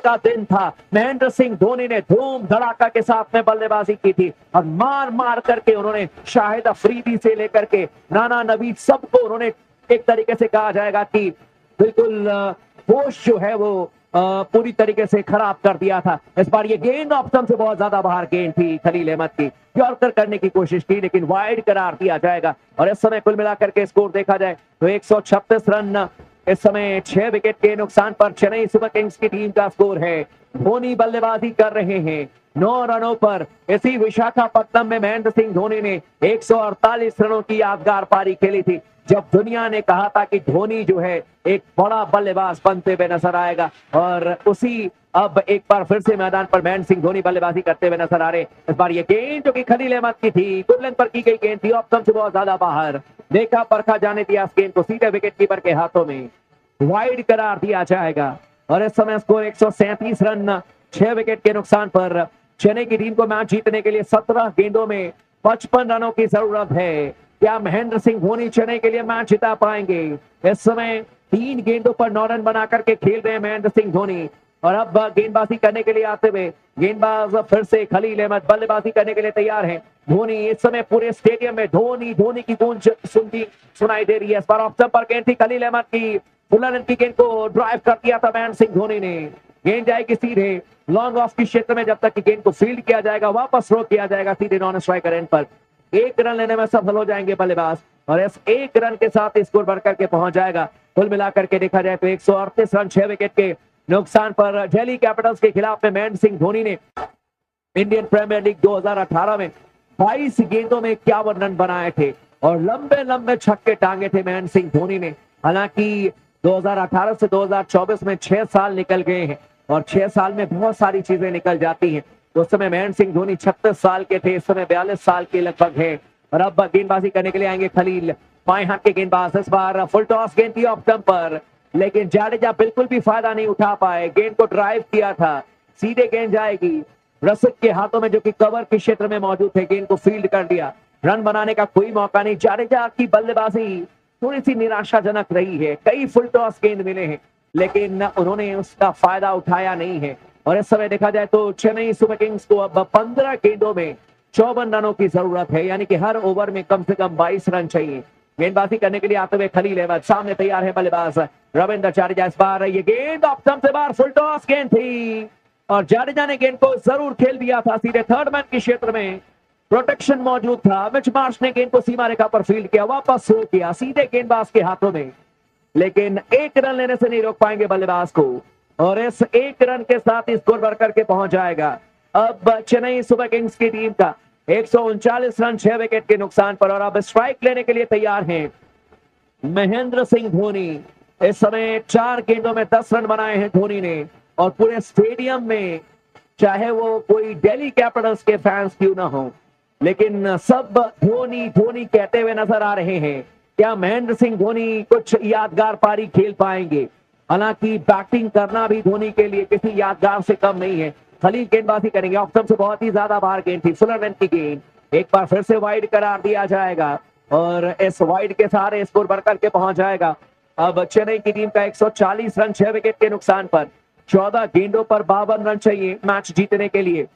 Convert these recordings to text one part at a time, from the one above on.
का दिन था। महेंद्र सिंह धोनी ने धूम धड़ाका के साथ में बल्लेबाजी की थी और मार मार करके उन्होंने शाहिद अफरीदी से लेकर के नाना नबी सबको उन्होंने एक तरीके से कहा जाएगा कि बिल्कुल होश जो है वो पूरी तरीके से खराब कर दिया था। इस बार ये गेंद ऑफ स्टंप से बहुत ज्यादा बाहर गेंद थी। खलील अहमद की यॉर्कर करने की कोशिश की लेकिन वाइड करार दिया जाएगा। और इस समय कुल मिलाकर के स्कोर देखा जाए तो 136 रन इस समय 6 विकेट के नुकसान पर चेन्नई सुपर किंग्स की टीम का स्कोर है। धोनी बल्लेबाजी कर रहे हैं 9 रनों पर। इसी विशाखापट्टनम में महेंद्र सिंह धोनी ने 148 रनों की यादगार पारी खेली थी जब दुनिया ने कहा था कि धोनी जो है एक बड़ा बल्लेबाज बनते हुए नजर आएगा। और उसी अब एक बार फिर से मैदान पर महेंद्र सिंह धोनी बल्लेबाजी करते हुए नजर आ रहे। इस बार ये गेंद जो कि खलील अहमद की थी, गुड लेंथ पर की गई गेंद थी, ऑफ स्टंप से बहुत ज्यादा बाहर। देखा परखा जाने दिया इस गेंद को सीधे विकेट कीपर के हाथों में, वाइड करार दिया जाएगा। और इस समय स्कोर 137 रन 6 विकेट के नुकसान पर। चेन्नई की टीम को मैच जीतने के लिए 17 गेंदों में 55 रनों की जरूरत है। क्या महेंद्र सिंह धोनी चेन्नई के लिए मैच जिता पाएंगे? इस समय 3 गेंदों पर 9 रन बना करके खेल रहे हैं महेंद्र सिंह धोनी। और अब गेंदबाजी करने के लिए आते हुए गेंदबाज फिर से खलील अहमद बल्लेबाजी करने के लिए तैयार हैं। धोनी इस समय पूरे स्टेडियम में धोनी धोनी की गूंज सुनाई दे रही है। इस बार ऑफ स्टंप पर गेंद थी खलील अहमद की, फुलर की गेंद को ड्राइव कर दिया था महेंद्र सिंह धोनी ने। गेंद जाएगी सीधे लॉन्ग ऑफ की क्षेत्र में, जब तक कि गेंद को फील्ड किया जाएगा वापस थ्रो किया जाएगा सीधे नॉन स्ट्राइकर एंड पर। 1 रन लेने में सफल हो जाएंगे बल्लेबाज और इस 1 रन के साथ स्कोर बढ़कर के पहुंच जाएगा। कुल मिलाकर के देखा जाए तो 138 रन 6 विकेट के नुकसान पर दिल्ली कैपिटल्स के खिलाफ में महेंद्र सिंह धोनी ने इंडियन प्रीमियर लीग 2018 में 22 गेंदों में 51 रन बनाए थे और लंबे लंबे छक्के टांगे थे महेंद्र सिंह धोनी ने। हालांकि 2018 से 2024 में 6 साल निकल गए हैं और 6 साल में बहुत सारी चीजें निकल जाती हैं। उस समय महेंद्र सिंह धोनी 36 साल के थे, इस समय 42 साल के लगभग है। और अब गेंदबाजी करने के लिए आएंगे खलील, बाएं हाथ के गेंदबाज। इस बार फुल टॉस गेंद थी ऑफ स्टंप पर, लेकिन जाडेजा बिल्कुल भी फायदा नहीं उठा पाए। गेंद को ड्राइव किया था, सीधे गेंद जाएगी रसिक के हाथों में जो कि कवर के क्षेत्र में मौजूद थे। गेंद को फील्ड कर दिया, रन बनाने का कोई मौका नहीं। जाडेजा की बल्लेबाजी थोड़ी सी निराशाजनक रही है। कई फुल टॉस गेंद मिले हैं लेकिन उन्होंने उसका फायदा उठाया नहीं है। और इस समय देखा जाए तो चेन्नई सुपर किंग्स को अब 15 गेंदों में 54 रनों की जरूरत है, यानी कि हर ओवर में कम से कम 22 रन चाहिए। गेंदबाजी करने के लिए आते हुए खलील अहमद, सामने तैयार है बल्लेबाज रविंद्र जाडेजा। इस बार ये गेंद ऑफ स्टंप से बाहर, फुल टॉस गेंद थी और जाडेजा ने गेंद को जरूर खेल दिया था सीधे थर्ड मैन के क्षेत्र में। प्रोटेक्शन मौजूद था, मिच मार्श ने गेंद को सीमा रेखा पर फील्ड किया, वापस थ्रो किया सीधे गेंदबाज के हाथों में, लेकिन 1 रन लेने से नहीं रोक पाएंगे बल्लेबाज को। और इस 1 रन के साथ स्कोर बढ़कर के पहुंच जाएगा अब चेन्नई सुपर किंग्स की टीम का 139 रन 6 विकेट के नुकसान पर। और अब स्ट्राइक लेने के लिए तैयार हैं महेंद्र सिंह धोनी। इस समय 4 गेंदों में 10 रन बनाए हैं धोनी ने और पूरे स्टेडियम में, चाहे वो कोई दिल्ली कैपिटल्स के फैंस क्यों ना हो, लेकिन सब धोनी धोनी कहते हुए नजर आ रहे हैं। क्या महेंद्र सिंह धोनी कुछ यादगार पारी खेल पाएंगे? हालांकि बैटिंग करना भी धोनी के लिए किसी यादगार से कम नहीं है। खलील गेंदबाजी करेंगे, ऑफ स्टंप से बहुत ही ज्यादा बाहर गेंद थी, फुलर लेंथ की गेंद, एक बार फिर से वाइड करार दिया जाएगा और इस वाइड के सहारे स्कोर बढ़कर के पहुंच जाएगा। अब चेन्नई की टीम का 140 रन 6 विकेट के नुकसान पर, 14 गेंदों पर 52 रन चाहिए मैच जीतने के लिए।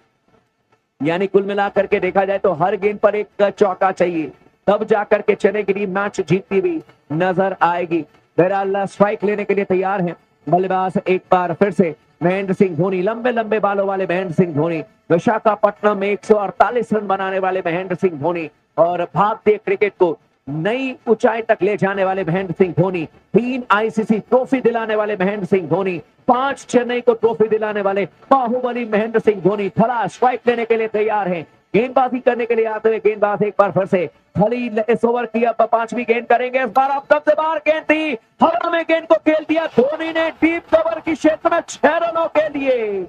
यानी कुल मिलाकर के देखा जाए तो हर गेंद पर एक चौका चाहिए, तब जाकर के चेन्नई की टीम मैच जीतती हुई नजर आएगी। बहरहाल स्ट्राइक लेने के लिए तैयार हैं बल्लेबाज एक बार फिर से महेंद्र सिंह धोनी। लंबे लंबे बालों वाले महेंद्र सिंह धोनी, विशाखापट्टनम में 148 रन बनाने वाले महेंद्र सिंह धोनी और भारतीय क्रिकेट को नई ऊंचाई तक ले जाने वाले महेंद्र सिंह धोनी, 3 आईसीसी ट्रॉफी दिलाने वाले महेंद्र सिंह धोनी, 5 चेन्नई को ट्रॉफी दिलाने वाले बाहुबली महेंद्र सिंह धोनी। थला स्ट्राइक लेने के लिए तैयार हैं, गेंदबाजी करने के लिए आते हुए गेंदबाज एक बार फिर से खलील इस ओवर की अब 5वीं गेंद करेंगे। इस बार अब सबसे बाहर गेंद थी, हवा में गेंद को खेल दिया धोनी ने डीप कवर की क्षेत्र में 6 रनों के लिए।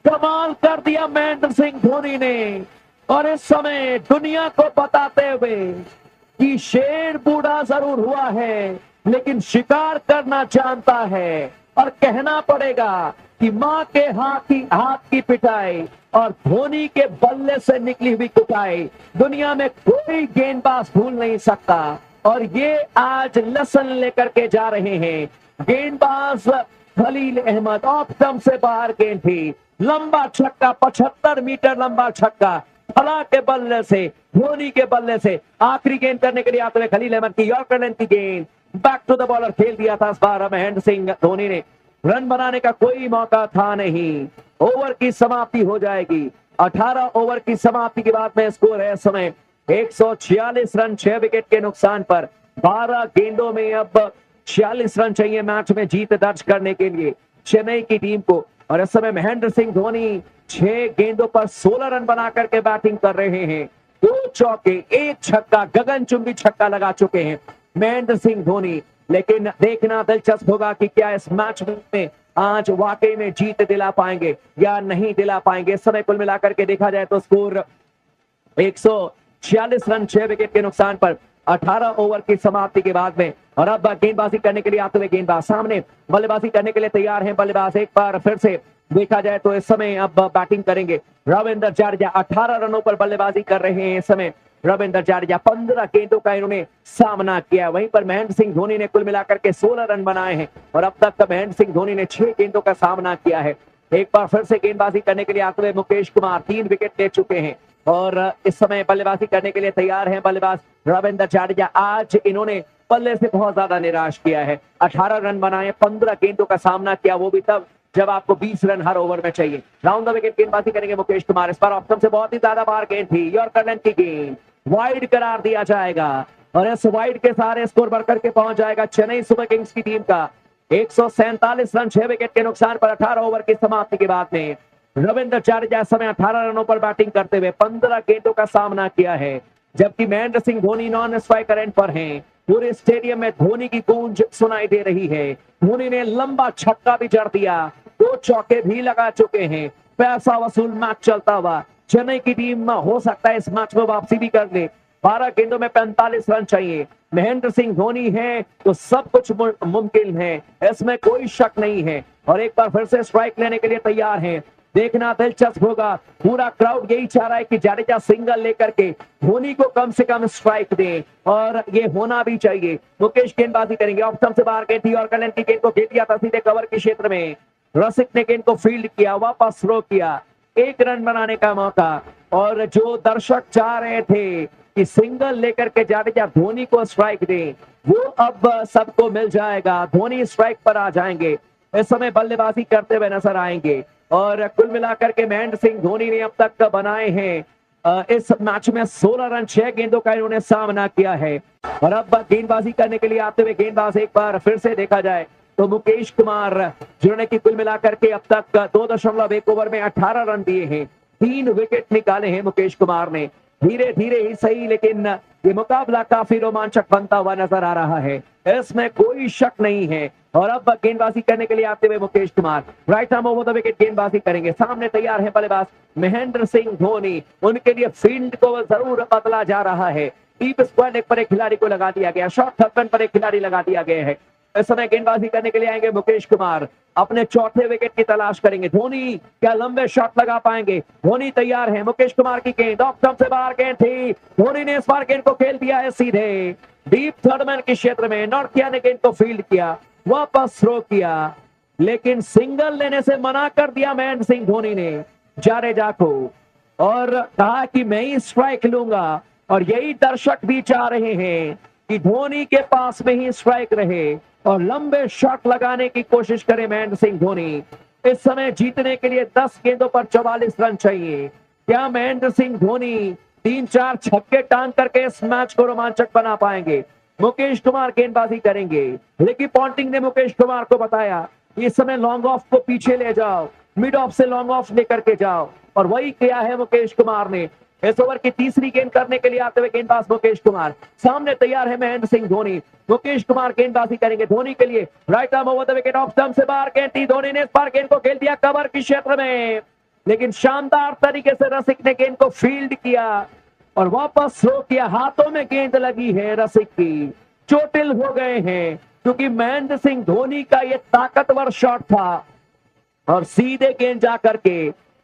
कमाल कर दिया महेंद्र सिंह धोनी ने और इस समय दुनिया को बताते हुए कि शेर बूढ़ा जरूर हुआ है लेकिन शिकार करना जानता है। और कहना पड़ेगा कि मां के हाथ की पिटाई और धोनी के बल्ले से निकली हुई कुटाई दुनिया में कोई गेंदबाज भूल नहीं सकता। और ये आज लेसन लेकर के जा रहे हैं गेंदबाज खलील अहमद ऑफ स्टंप से बाहर गेंद थी, लंबा छक्का, 75 मीटर लंबा छक्का, फला के बल्ले से, धोनी के बल्ले से आखिरी गेंद करने के लिए आते हुए खलील अहमद की यॉर्कर लेंथ की गेंद बैक टू द बॉलर खेल दिया था इस बार महेंद्र सिंह धोनी ने। रन बनाने का कोई मौका था नहीं। ओवर की समाप्ति हो जाएगी। 18 ओवर की समाप्ति के बाद में स्कोर है इस समय 146 रन 6 विकेट के नुकसान पर। 12 गेंदों में अब 46 रन चाहिए मैच में जीत दर्ज करने के लिए चेन्नई की टीम को। और इस समय महेंद्र सिंह धोनी 6 गेंदों पर 16 रन बना करके बैटिंग कर रहे हैं। 2 चौके 1 छक्का, गगनचुंबी छक्का लगा चुके हैं महेंद्र सिंह धोनी। लेकिन देखना दिलचस्प होगा कि क्या इस मैच में आज वाकई में जीत दिला पाएंगे या नहीं दिला पाएंगे। इस समय कुल मिलाकर के देखा जाए तो स्कोर 146 रन 6 विकेट के नुकसान पर 18 ओवर की समाप्ति के बाद में। और अब गेंदबाजी करने के लिए आते हुए गेंदबाज सामने बल्लेबाजी करने के लिए तैयार हैं बल्लेबाज। एक बार फिर से देखा जाए तो इस समय अब बैटिंग करेंगे रविंद्र जडेजा। 18 रनों पर बल्लेबाजी कर रहे हैं इस समय रविंद्र जडेजा। 15 गेंदों का इन्होंने सामना किया। वहीं पर महेंद्र सिंह धोनी ने कुल मिलाकर के 16 रन बनाए हैं और अब तक महेंद्र सिंह धोनी ने 6 गेंदों का सामना किया है। एक बार फिर से गेंदबाजी करने के लिए आते हुए मुकेश कुमार 3 विकेट ले चुके हैं और इस समय बल्लेबाजी करने के लिए तैयार हैं बल्लेबाज रविंद्र जडेजा। आज इन्होंने बल्ले से बहुत ज्यादा निराश किया है। 18 रन बनाए, 15 गेंदों का सामना किया, वो भी तब जब आपको 20 रन हर ओवर में चाहिए। राउंड द विकेट गेंदबाजी करेंगे मुकेश कुमार। इस बार ऑप्शन से बहुत ही ज्यादा बाहर गेंद थी, यॉर्कर लेंथ की गेंद वाइड करार दिया जाएगा और इस वाइड के सहारे स्कोर बढ़कर के पहुंच जाएगा चेन्नई सुपर किंग्स की टीम का। 147 रन 6 विकेट के नुकसान पर 18 ओवर की समाप्ति के बाद में रविंद्र जडेजा इस समय 18 रनों पर बैटिंग करते हुए 15 गेंदों का सामना किया है, जबकि Mahendra Singh Dhoni non striker end पर हैं। पूरे स्टेडियम में धोनी की गूंज सुनाई दे रही है। धोनी ने लंबा छक्का भी जड़ दिया, 2 चौके भी लगा चुके हैं। पैसा वसूल मैच चलता हुआ चेन्नई की टीम हो सकता है इस मैच में वापसी भी कर ले। 12 गेंदों में 45 रन चाहिए। महेंद्र सिंह धोनी है तो सब कुछ मुमकिन है, इसमें कोई शक नहीं है। और एक बार फिर से स्ट्राइक लेने के लिए तैयार हैं। देखना दिलचस्प होगा। पूरा क्राउड यही चाह रहा है कि जडेजा सिंगल लेकर के धोनी को कम से कम स्ट्राइक दे और ये होना भी चाहिए। मुकेश गेंदबाजी करेंगे। ऑफ स्टंप से बाहर गेंद थी और कलन की गेंद को घेर दिया था सीधे कवर के क्षेत्र में। रसिक ने गेंद को फील्ड किया, वापस थ्रो किया। 1 रन बनाने का मौका और जो दर्शक चाह रहे थे कि सिंगल लेकर के जडेजा धोनी को स्ट्राइक दे, वो अब सबको मिल जाएगा। धोनी स्ट्राइक पर आ जाएंगे, इस समय बल्लेबाजी करते हुए नजर आएंगे। और कुल मिलाकर के महेंद्र सिंह धोनी ने अब तक बनाए हैं इस मैच में 16 रन 6 गेंदों का इन्होंने सामना किया है। और अब गेंदबाजी करने के लिए आते हुए गेंदबाज एक बार फिर से देखा जाए तो मुकेश कुमार, जिन्होंने की कुल मिलाकर के अब तक 2.1 ओवर में 18 रन दिए हैं, 3 विकेट निकाले हैं मुकेश कुमार ने। धीरे धीरे ही सही, लेकिन ये मुकाबला काफी रोमांचक बनता हुआ नजर आ रहा है, इसमें कोई शक नहीं है। और अब गेंदबाजी करने के लिए आते हुए Mukesh Kumar right arm over the wicket गेंदबाजी करेंगे। सामने तैयार है बल्लेबाज महेंद्र सिंह धोनी। उनके लिए फील्ड को जरूर बदला जा रहा है। डीप स्क्वायर लेग पर एक खिलाड़ी को लगा दिया गया, शॉर्ट थर्पन पर एक खिलाड़ी लगा दिया गया है। इस समय गेंदबाजी करने के लिए आएंगे मुकेश कुमार, अपने चौथे विकेट की तलाश करेंगे। धोनी क्या लंबे शॉट लगा पाएंगे? धोनी तैयार है। मुकेश कुमार की गेंद ऑफ स्टंप से बाहर गेंद थी, धोनी ने इस बार गेंद को खेल दिया है सीधे डीप थर्ड मैन के क्षेत्र में। नॉर्थिया ने गेंद को फील्ड किया, वापस थ्रो किया, लेकिन सिंगल लेने से मना कर दिया महेंद्र सिंह धोनी ने जडेजा को और कहा कि मैं ही स्ट्राइक लूंगा। और यही दर्शक भी चाह रहे हैं कि धोनी के पास में ही स्ट्राइक रहे और लंबे शॉट लगाने की कोशिश करे महेंद्र सिंह धोनी। इस समय जीतने के लिए 10 गेंदों पर 44 रन चाहिए। क्या महेंद्र सिंह धोनी 3-4 छक्के टांग करके इस मैच को रोमांचक बना पाएंगे? मुकेश कुमार गेंदबाजी करेंगे। रिकी पॉन्टिंग ने मुकेश कुमार को बताया इस समय लॉन्ग ऑफ को पीछे ले जाओ, मिड ऑफ से लॉन्ग ऑफ लेकर के जाओ, और वही किया है मुकेश कुमार ने। इस ओवर की तीसरी गेंद करने के लिए आते हुए गेंदबाज मुकेश कुमार। सामने तैयार है महेंद्र सिंह धोनी। मुकेश कुमार गेंदबाजी करेंगे। धोनी के लिए right arm over the wicket off stump से बाहर गेंद थी। धोनी ने इस बार गेंद को खेल दिया कवर के क्षेत्र में, लेकिन शानदार तरीके से रसिक ने गेंद को फील्ड किया और वापस थ्रो किया। हाथों में गेंद लगी है रसिक की, चोटिल हो गए हैं क्योंकि महेंद्र सिंह धोनी का यह ताकतवर शॉट था और सीधे गेंद जाकर के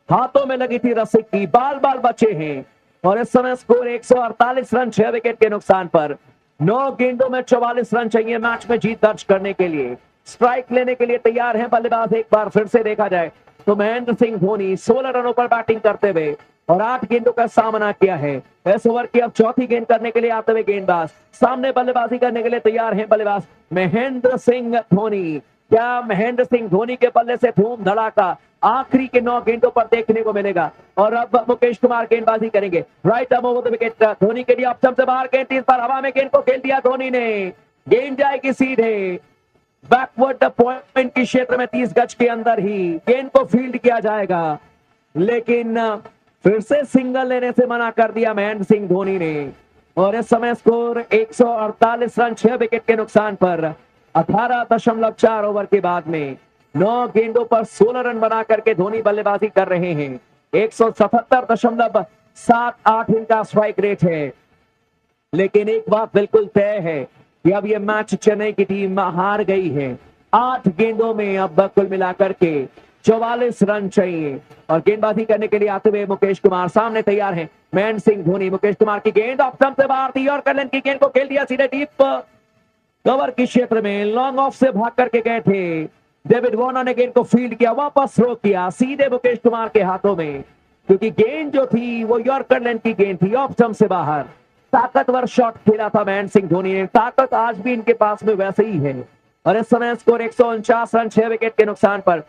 हाथों में लगी थी रसिक की। बाल बाल बचे हैं और इस समय स्कोर 148 रन 6 विकेट के नुकसान पर। 9 गेंदों में 44 रन चाहिए मैच में जीत दर्ज करने के लिए। स्ट्राइक लेने के लिए तैयार हैं बल्लेबाज। एक बार फिर से देखा जाए तो महेंद्र सिंह धोनी 16 रनों पर बैटिंग करते हुए और 8 गेंदों का सामना किया है। इस ओवर की अब चौथी गेंद करने के लिए आते हुए गेंदबाज सामने बल्लेबाजी करने के लिए तैयार हैं बल्लेबाज महेंद्र सिंह धोनी। क्या महेंद्र सिंह धोनी के बल्ले से धूम धड़ाका आखिरी के 9 गेंदों पर देखने को मिलेगा? और अब मुकेश कुमार गेंदबाजी करेंगे। Right arm over the wicket Dhoni के लिए ऑफ स्टंप से बाहर गेंद, इस बार हवा में गेंद को खेल दिया धोनी ने। गेंद जाएगी सीधे बैकवर्ड पॉइंट के क्षेत्र में 30 गज के अंदर ही गेंद को फील्ड किया जाएगा, लेकिन फिर से सिंगल लेने से मना कर दिया महेंद्र सिंह धोनी ने। और इस समय स्कोर 148 रन 6 विकेट के नुकसान पर 18.4 ओवर के बाद में 9 गेंदों पर 16 रन बना करके धोनी बल्लेबाजी कर रहे हैं। 177.78 इनका स्ट्राइक रेट है। लेकिन एक बात बिल्कुल तय है कि अब यह मैच चेन्नई की टीम हार गई है। 8 गेंदों में अब कुल मिलाकर के 44 रन चाहिए। और गेंदबाजी करने के लिए आते हुए मुकेश कुमार सामने तैयार हैं महेंद्र सिंह धोनी। मुकेश कुमार की गेंद ऑफ स्टंप से बाहर थी और कर्लन की गेंद को खेल दिया सीधे डीप कवर के क्षेत्र में। लॉन्ग ऑफ से भाग करके गए थे डेविड वार्नर ने गेंद को फील्ड किया, वापस थ्रो किया सीधे मुकेश कुमार के हाथों में, क्योंकि गेंद जो थी वो यॉर्कर लैंड की गेंद थी ऑफ स्टंप से बाहर। ताकतवर शॉट खेला था महेंद्र सिंह धोनी ने, ताकत आज भी इनके पास में वैसे ही है। और इस समय स्कोर 149 रन 6 विकेट के नुकसान पर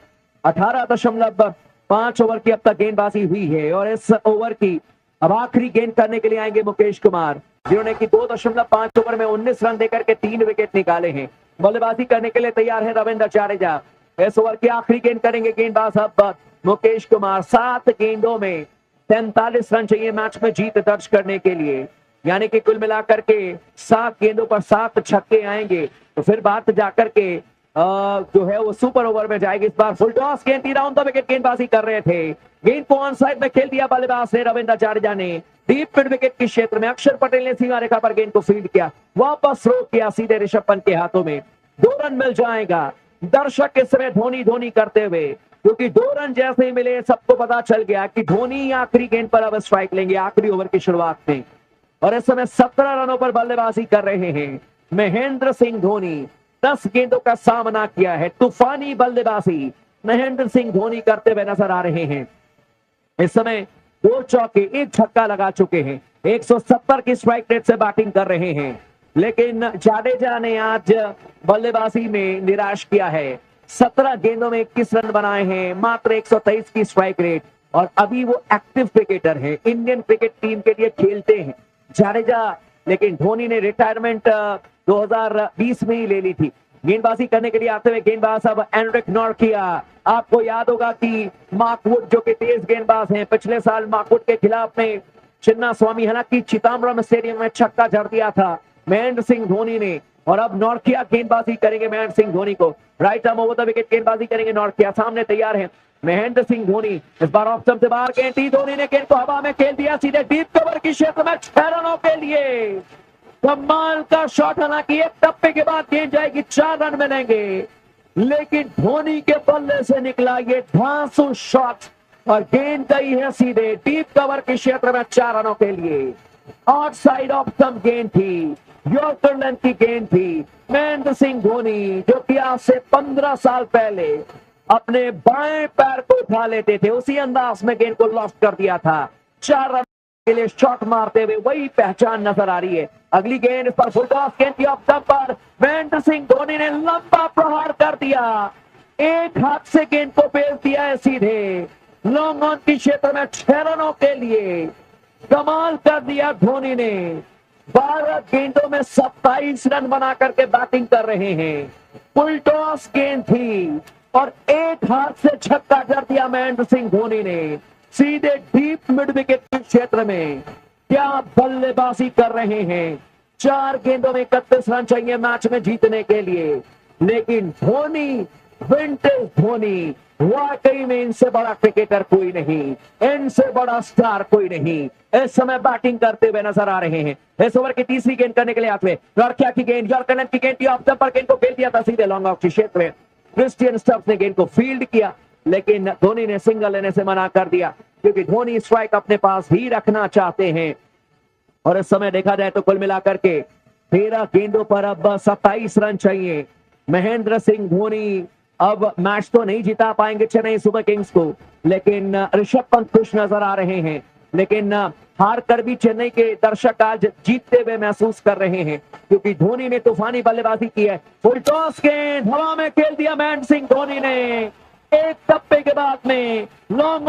18.5 ओवर की अब तक गेंदबाजी हुई है। और इस ओवर की अब आखिरी गेंद करने के लिए आएंगे मुकेश कुमार, जिन्होंने की 2.5 ओवर में 19 रन देकर के 3 विकेट निकाले हैं। बल्लेबाजी करने के लिए तैयार है रविंद्र जडेजा। इस ओवर की आखिरी गेंद करेंगे गेंदबाज अब मुकेश कुमार। 7 गेंदों में 43 रन चाहिए मैच में जीत दर्ज करने के लिए, यानी कि कुल मिलाकर के 7 गेंदों पर 7 छक्के आएंगे तो फिर बात जाकर के जो है वो सुपर ओवर में जाएगी। इस बार फुल टॉस गेंद थी, राउंड द विकेट गेंदबाजी कर रहे थे। गेंद को ऑन साइड में खेल दिया बल्लेबाज ने रविंद्र जडेजा ने। डीप मिड विकेट के क्षेत्र में अक्षर पटेल ने सीमा रेखा पर गेंद को फील्ड किया, वापस थ्रो किया सीधे ऋषभ पंत के हाथों में। 2 रन मिल जाएगा। दर्शक इस समय धोनी धोनी करते हुए, क्योंकि 2 रन जैसे ही मिले सबको पता चल गया कि धोनी आखिरी गेंद पर अब स्ट्राइक लेंगे आखिरी ओवर की शुरुआत में। और इस समय 17 रनों पर बल्लेबाजी कर रहे हैं महेंद्र सिंह धोनी। 10 गेंदों का सामना किया है। तूफानी बल्लेबाजी महेंद्र सिंह धोनी करते हुए नजर आ रहे हैं। इस समय 2 चौके 1 छक्का लगा चुके हैं। 170 की स्ट्राइक रेट से बैटिंग कर रहे हैं, लेकिन जाडेजा ने आज बल्लेबाजी में निराश किया है। 17 गेंदों में 21 रन बनाए हैं, मात्र 123 की स्ट्राइक रेट। और अभी वो एक्टिव क्रिकेटर है, इंडियन क्रिकेट टीम के लिए खेलते हैं जाडेजा, लेकिन धोनी ने रिटायरमेंट 2020 में ही ले ली थी। गेंदबाजी करने के लिए आते हुए गेंदबाज अब एनरिक नॉर्किया। आपको याद होगा कि मार्क वुड जो कि तेज गेंदबाज हैं, पिछले साल मार्क वुड के खिलाफ में चिन्ना स्वामी हालांकि चिदंबरम स्टेडियम में छक्का जड़ दिया था महेंद्र सिंह धोनी ने। और अब नॉर्किया गेंदबाजी करेंगे महेंद्र सिंह धोनी को। Right arm over the wicket गेंदबाजी करेंगे नॉर्किया। सामने तैयार है महेंद्र सिंह धोनी। इस बार ऑफ स्टंप से बाहर गेंद थी, धोनी ने गेंद को हवा में खेल दिया सीधे डीप कवर की क्षेत्र में 6 रनों के लिए। कमाल का शॉट, हालांकि एक टप्पे के बाद गेंद जाएगी, 4 रन मिलेंगे, लेकिन धोनी के बल्ले से निकला ये धांसू शॉट और गेंद गई है सीधे डीप कवर के क्षेत्र में 4 रनों के लिए। आउट साइड ऑफ स्टंप गेंद थी, यॉर्कर लेंथ की गेंद थी। महेंद्र सिंह धोनी जो कि आज से 15 साल पहले अपने बाएं पैर को उठा लेते थे, उसी अंदाज में गेंद को लॉफ्ट कर दिया था। 4 रन के लिए शॉट मारते हुए वही पहचान नजर आ रही है। अगली गेंद इस पर फुल टॉस गेंद की ऑफ स्टंप पर महेंद्र सिंह धोनी ने लंबा प्रहार कर दिया, एक हाथ से गेंद को भेज दिया है सीधे लॉन्ग ऑन की क्षेत्र में 6 रनों के लिए। कमाल कर दिया धोनी ने। 12 गेंदों में 27 रन बना करके बैटिंग कर रहे हैं। फुल टॉस गेंद थी और एक हाथ से छक्का जड़ दिया महेंद्र सिंह धोनी ने सीधे डीप मिड विकेट के क्षेत्र में। क्या बल्लेबाजी कर रहे हैं। 4 गेंदों में 31 रन चाहिए मैच में जीतने के लिए, लेकिन धोनी, विंटेज धोनी, वाकई में इनसे बड़ा क्रिकेटर कोई नहीं, इनसे बड़ा स्टार कोई नहीं, इस समय बैटिंग करते हुए नजर आ रहे हैं। इस ओवर की तीसरी गेंद करने के लिए हाथ में नॉर्किया की गेंद, यॉर्कर की गेंद ऑफ स्टंप पर गेंद को खेल दिया था सीधे लॉन्ग ऑफ के क्षेत्र में। क्रिस्टियन स्टफ्स ने गेंद को फील्ड किया, लेकिन धोनी ने सिंगल लेने से मना कर दिया, क्योंकि धोनी स्ट्राइक अपने पास ही रखना चाहते हैं। और इस समय देखा जाए तो कुल मिलाकर के 13 गेंदों पर अब 27 रन चाहिए, महेंद्र सिंह धोनी अब मैच तो नहीं जिता पाएंगे चेन्नई सुपर किंग्स को, लेकिन ऋषभ पंत खुश नजर आ रहे हैं। लेकिन हार कर भी चेन्नई के दर्शक आज जीतते हुए महसूस कर रहे हैं, क्योंकि धोनी ने तूफानी बल्लेबाजी की है। फुल टॉस गेंद हवा में खेल दिया महेंद्र सिंह धोनी ने, एक टप्पे के बाद में लॉन्ग